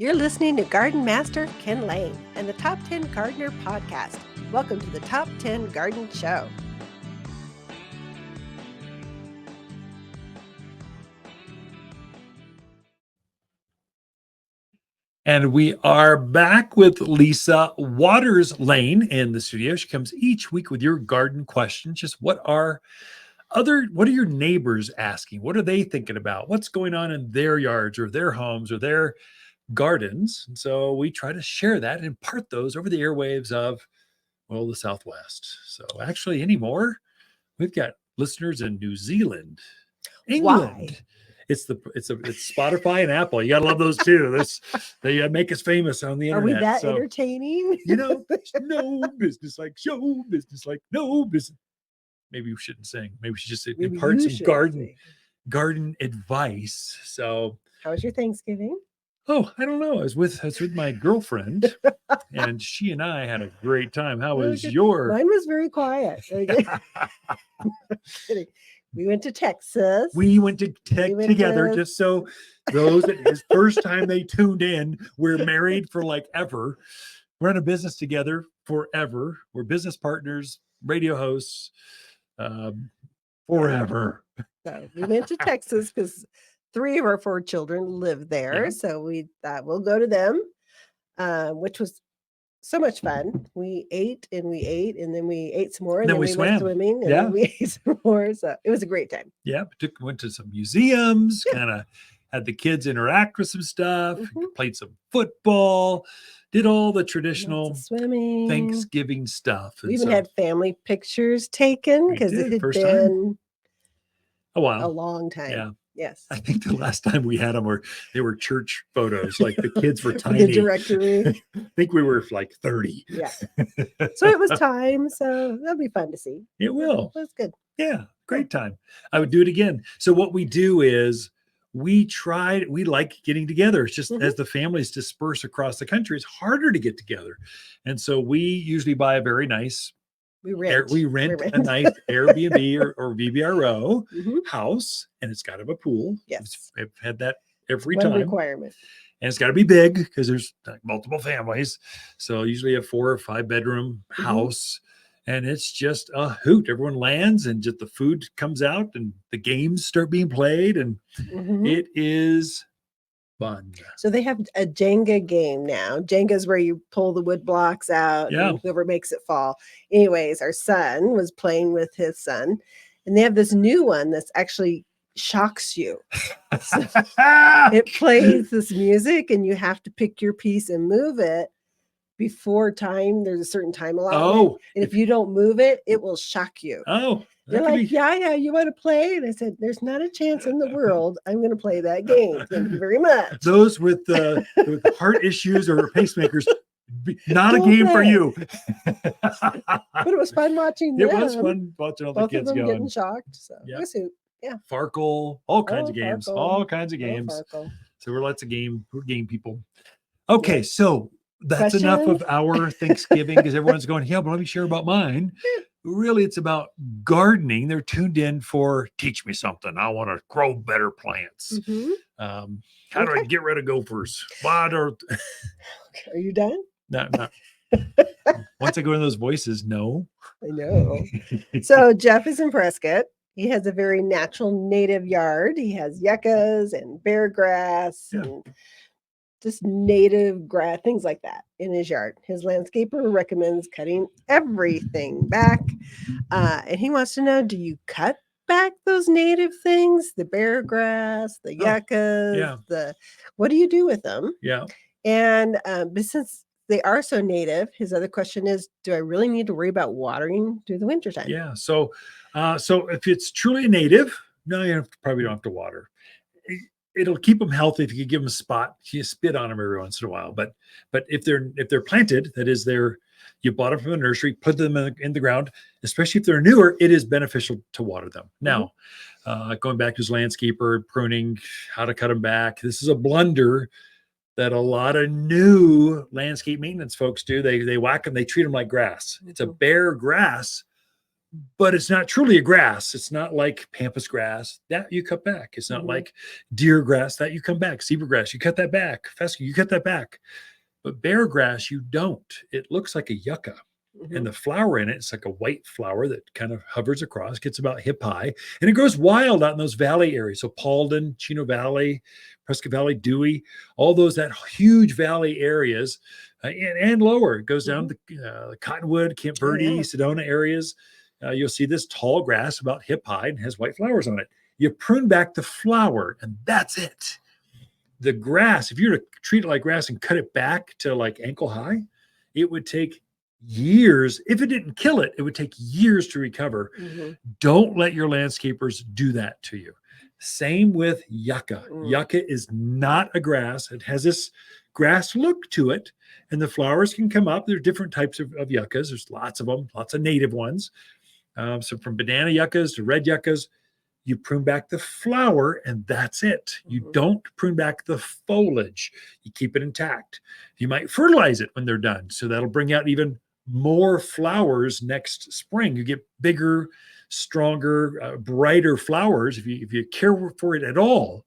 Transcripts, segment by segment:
You're listening to Garden Master Ken Lain and the Top 10 Gardener Podcast. Welcome to the Top 10 Garden Show. And we are back with Lisa Waters Lane in the studio. She comes each week with your garden questions. Just what are your neighbors asking? What are they thinking about? What's going on in their yards or their homes or their gardens? And so we try to share that and impart those over the airwaves of, well, the Southwest. So actually anymore, we've got listeners in New Zealand, England. Why? It's Spotify and Apple. You gotta love those two. They make us famous on the Are internet. we that entertaining? There's no business like show business like no business. Maybe we shouldn't sing. Maybe we should just impart some garden advice. So, how was your Thanksgiving? Oh, I don't know. I was with my girlfriend, and she and I had a great time. How was your? Mine was very quiet. We went to Texas. We went to together, just so those that his first time they tuned in. We're married for like ever. We're in a business together forever. We're business partners, radio hosts, forever. So we went to Texas because 3 of our 4 children live there. Yeah. So we thought we'll go to them, which was so much fun. We ate, and then we ate some more, and then we went swimming, and then we ate some more. So it was a great time. Yeah, went to some museums, kind of had the kids interact with some stuff, played some football, did all the traditional swimming, Thanksgiving stuff. We even had family pictures taken because it had been a while, a long time. Yeah. Yes. I think the last time we had them they were church photos. Like the kids were tiny. The directory. I think we were like 30. Yeah. So it was time. So that'll be fun to see. It will. That's good. Yeah. Great time. I would do it again. So what we do is we like getting together. It's just as the families disperse across the country, it's harder to get together. And so we usually buy a very nice We rent a nice Airbnb or VBRO house, and it's got to have a pool. Yes. I've had that every One time. requirement. And it's got to be big because there's multiple families. So usually a 4 or 5 bedroom house, and it's just a hoot. Everyone lands and just the food comes out and the games start being played, and it is fun. So they have a Jenga game now. Jenga is where you pull the wood blocks out and whoever makes it fall. Anyways, our son was playing with his son, and they have this new one that's actually shocks you. So it plays this music, and you have to pick your piece and move it before time. There's a certain time allotment. And if you don't move it, it will shock you. They're like, yeah, you want to play? And I said, there's not a chance in the world I'm going to play that game. Thank you very much. Those with heart issues or pacemakers, not a game for you. But it was fun watching them. It was fun watching all the kids going. Getting shocked. So Farkle, all kinds of games. So we're we're game people. Okay, so that's enough of our Thanksgiving because everyone's going, but let me share about mine. Really, it's about gardening. They're tuned in for teach me something. I want to grow better plants. How do I get rid of gophers? Are you done? No. Once I go into those voices, no. I know. So Jeff is in Prescott. He has a very natural native yard. He has yuccas and bear grass and just native grass, things like that in his yard. His landscaper recommends cutting everything back. And he wants to know, do you cut back those native things? The bear grass, the yuccas, what do you do with them? Yeah. And but since they are so native, his other question is, do I really need to worry about watering through the wintertime? Yeah. So if it's truly native, no, you probably don't have to water. It'll keep them healthy if you give them a spot. You spit on them every once in a while. But if they're planted, that is, you bought them from a nursery, put them in the ground, especially if they're newer, it is beneficial to water them. Now, going back to his landscaper, pruning, how to cut them back. This is a blunder that a lot of new landscape maintenance folks do. They whack them, they treat them like grass. It's a bare grass, but it's not truly a grass. It's not like pampas grass that you cut back. It's not like deer grass that you come back. Zebra grass, you cut that back. Fescue, you cut that back. But bear grass, you don't. It looks like a yucca. And the flower in it, it's like a white flower that kind of hovers across, gets about hip high, and it grows wild out in those valley areas. So Paulden, Chino Valley, Prescott Valley, Dewey, all those, that huge valley areas, and lower. It goes down the Cottonwood, Camp Verde, Sedona areas. You'll see this tall grass about hip high and has white flowers on it. You prune back the flower, and that's it. The grass, if you were to treat it like grass and cut it back to like ankle high, it would take years. If it didn't kill it, it would take years to recover. Don't let your landscapers do that to you. Same with yucca. Yucca is not a grass. It has this grass look to it, and the flowers can come up. There are different types of yuccas. There's lots of them, lots of native ones. So from banana yuccas to red yuccas, you prune back the flower, and that's it. You don't prune back the foliage. You keep it intact. You might fertilize it when they're done, so that'll bring out even more flowers next spring. You get bigger, stronger, brighter flowers. If you care for it at all,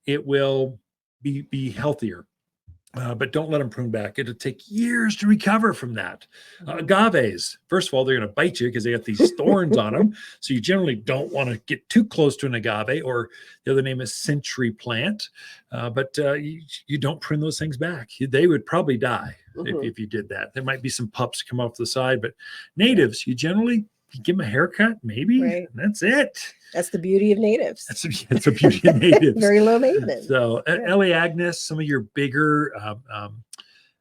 it will be healthier. But don't let them prune back. It'll take years to recover from that. Agaves, first of all, they're going to bite you because they got these thorns on them. So you generally don't want to get too close to an agave, or the other name is century plant. But you don't prune those things back. They would probably die if you did that. There might be some pups come off the side, but natives, you generally give them a haircut, maybe. And that's it. That's the beauty of natives. That's the beauty of natives. Very low maintenance. So Elaeagnus, some of your bigger,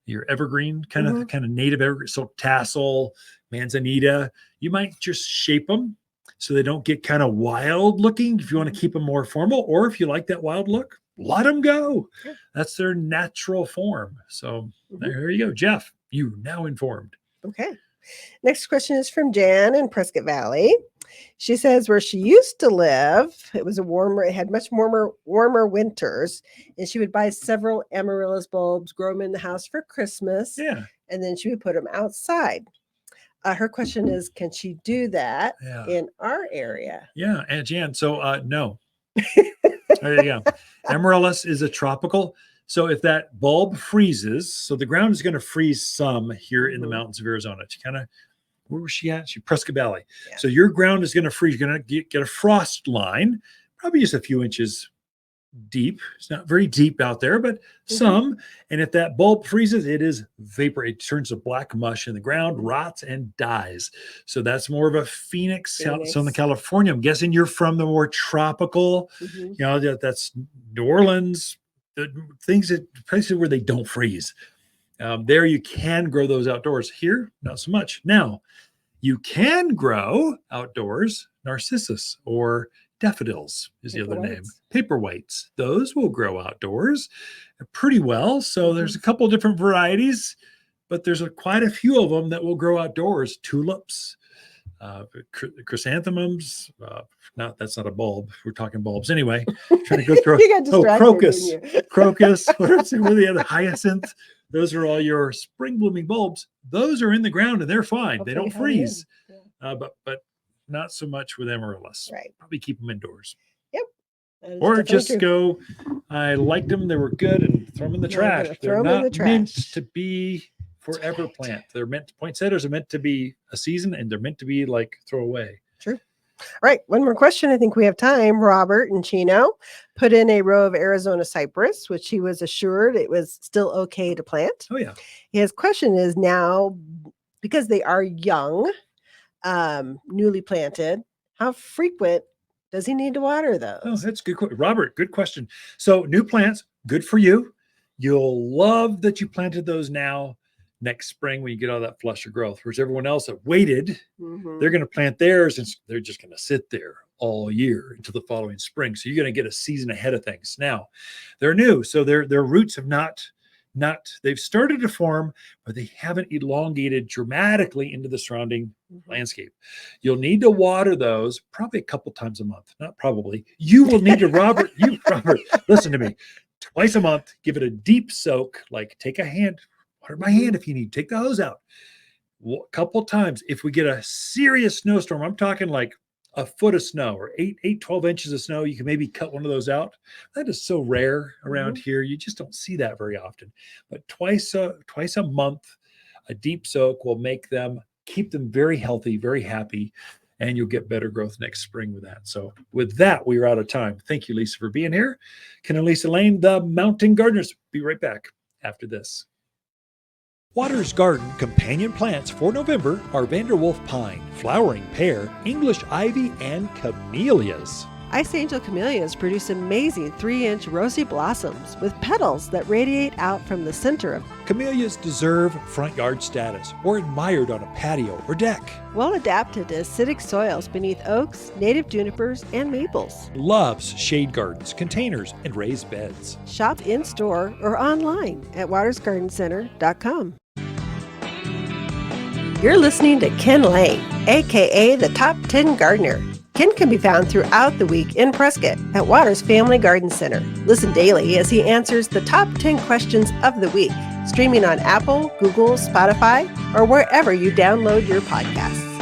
your evergreen kind of native evergreen, so tassel, manzanita, you might just shape them so they don't get kind of wild looking. If you want to keep them more formal, or if you like that wild look, let them go. That's their natural form. So there you go, Jeff. You now informed. Okay. Next question is from Jan in Prescott Valley. She says where she used to live, it had much warmer winters, and she would buy several amaryllis bulbs, grow them in the house for Christmas, and then she would put them outside. Her question is, can she do that in our area? Yeah, and Jan, so no. There you go. Amaryllis is a tropical. So if that bulb freezes, so the ground is going to freeze some here in the mountains of Arizona. It's kind of, where was she at? She Prescott Valley. So your ground is going to freeze. You're going to get a frost line, probably just a few inches deep. It's not very deep out there, but some. And if that bulb freezes, it is vapor. It turns to black mush in the ground, rots and dies. So that's more of a Phoenix. Southern California. I'm guessing you're from the more tropical, that's New Orleans, the places where they don't freeze. There you can grow those outdoors. Here, not so much. Now, you can grow outdoors narcissus or daffodils is the other name. Paperwhites. Those will grow outdoors pretty well. So there's a couple different varieties, but there's quite a few of them that will grow outdoors. Tulips, chrysanthemums. That's not a bulb. We're talking bulbs anyway. Trying to go through. You got distracted, crocus. What are the other hyacinth? Those are all your spring blooming bulbs. Those are in the ground and they're fine. They don't freeze. But not so much with amaryllis. Right. Probably keep them indoors. Yep. Or just go, I liked them, they were good, and throw them in the trash. They're not meant to be forever plant. They're poinsettias are meant to be a season, and they're meant to be like throw away. True. All right, one more question. I think we have time. Robert and Chino put in a row of Arizona cypress, which he was assured it was still okay to plant. Oh, yeah. His question is now, because they are young, newly planted, how frequent does he need to water those? Oh, that's good. Robert, good question. So new plants, good for you. You'll love that you planted those now. Next spring, when you get all that flush of growth, whereas everyone else that waited, they're going to plant theirs and they're just going to sit there all year until the following spring. So you're going to get a season ahead of things. Now, they're new, so their roots have not they've started to form, but they haven't elongated dramatically into the surrounding landscape. You'll need to water those probably a couple times a month. Not probably. You will need to, Robert, listen to me. Twice a month, give it a deep soak, like take a hand, water by hand if you need, take the hose out. couple times, if we get a serious snowstorm, I'm talking like a foot of snow or 12 inches of snow, you can maybe cut one of those out. That is so rare around here. You just don't see that very often. But twice a month, a deep soak will keep them very healthy, very happy, and you'll get better growth next spring with that. So with that, we are out of time. Thank you, Lisa, for being here. Ken and Lisa Lain, the Mountain Gardeners. Be right back after this. Waters Garden companion plants for November are Vanderwolf pine, flowering pear, English ivy, and camellias. Ice Angel camellias produce amazing 3-inch rosy blossoms with petals that radiate out from the center of. Camellias deserve front yard status or admired on a patio or deck. Well adapted to acidic soils beneath oaks, native junipers, and maples. Loves shade gardens, containers, and raised beds. Shop in-store or online at watersgardencenter.com. You're listening to Ken Lain, a.k.a. the Top 10 Gardener. Ken can be found throughout the week in Prescott at Waters Family Garden Center. Listen daily as he answers the top 10 questions of the week, streaming on Apple, Google, Spotify, or wherever you download your podcasts.